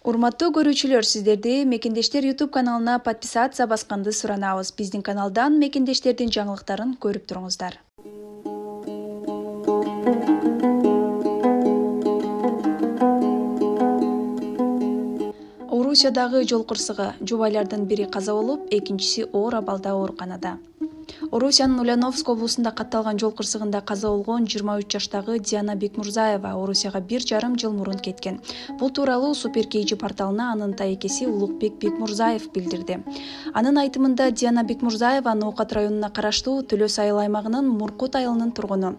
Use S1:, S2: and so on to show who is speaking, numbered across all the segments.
S1: Урматтуу көрүүчүлөр, сиздерди Мекендештер YouTube каналына подписация басканды суранабыз. Биздин каналдан мекендештердин жаңылыктарын көрүп туруңуздар. Орусиядагы жол кырсыгы: жубайлардын бири каза болуп, экинчиси оор абалда ооруканада. Орусиянын Ульяновск облусунда катталган жол кырсыгында каза болгон 23 жаштагы Диана Бекмурзаева Орусияга 1,5 жыл мурун кеткен. Бул тууралуу Суперкейджи порталына анын тайекеси Улукбек Бекмурзаев билдирди. Анын айтымында, Диана Бекмурзаева Ноокат районуна караштуу Төлөс айыл аймагынын Муркут айылынын тургуну.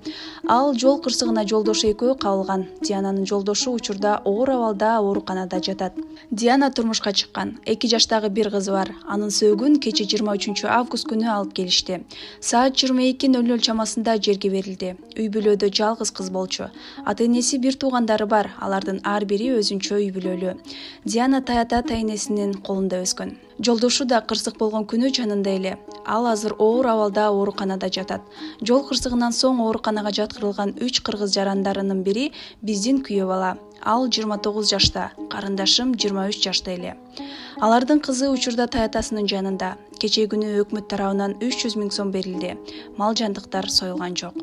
S1: Ал жол кырсыгына жолдошу экөө кабылган. Диананын жолдошу учурда оор абалда ооруканада жатат. Диана турмушка чыккан. 2 жаштагы бир кызы бар. Анын сөөгүн кече 23 август күнү алып келишти. Саат 22:00 чамасында жерге берилди. Үй бүлөдө жалгыз кыз болчу. Ата-энеси бир туугандары бар. Алардын ар бири өзүнчө үй бүлөлүү. Диана таята ата-энесинин колунда өскөн. Жолдошу да кырсык болгон күнү жанында эле. Ал азыр оор абалда ооруканада жатат. Жол кырсыгынан соң ооруканага жаткырылган 3 кыргыз жарандарынын бири биздин күйөө бала. Ал 29 жашта, карындашым 23 жашта эле. Алардын кызы учурда таятасынын жанында. Кечээ күнү өкмөт тарабынан 300 000 сом берилди. Мал жандыктар союлган жок.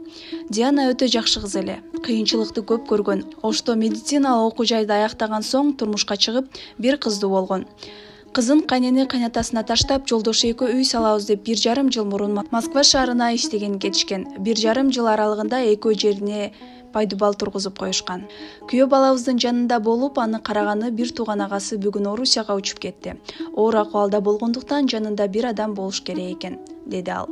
S1: Диана өтө жакшы кыз эле. Кыйынчылыкты көп көргөн. Ошто медициналык окуу жайды аяктаган соң турмушка чыгып, бир кыздуу болгон. Кызын кайнени кайнатасына таштап, жолдошу экөө үй салабыз деп 1,5 жыл мурун Москва шаарына иштеген кетишкен. 1,5 жыл аралыгында экөө жерине пайдубал тургузуп коюшкан. Күйөө балабыздын жанында болуп, аны караганы бир тууган агасы бүгүн Орусияга учуп кетти. Оор акыбалда болгондуктан жанында бир адам болуш керек экен, деди ал.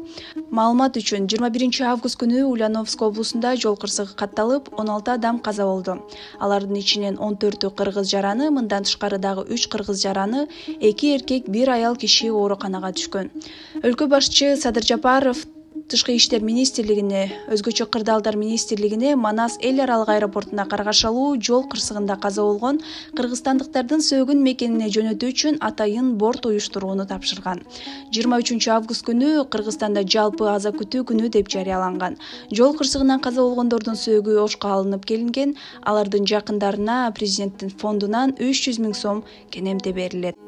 S1: Маалымат үчүн, 21 август күнү Ульяновск облусунда жол кырсыгы катталып, 16 адам каза болду. Алардын ичинен 14-ü кыргыз жараны, мындан тышкары дагы 3 кыргыз жараны, 2 эркек, 1 аял киши ооруканага түшкөн. Өлкө башчы Садыр Жапаров Тышкы иштер министрлигине, өзгөчө кырдаалдар министрлигине Манас эл аралык аэропортуна каргашалуу жол кырсыгында каза болгон кыргызстандыктардын сөөгүн мекенине жөнөтүү үчүн атайын борт уюштурууну тапшырган. 23 август күнү Кыргызстанда жалпы аза күтүү күнү деп жарыяланган. Жол кырсыгынан каза болгондордун сөөгү Ошко алынып келинген, алардын жакындарына президенттин фондунан 300 000 сом кенемте берилет.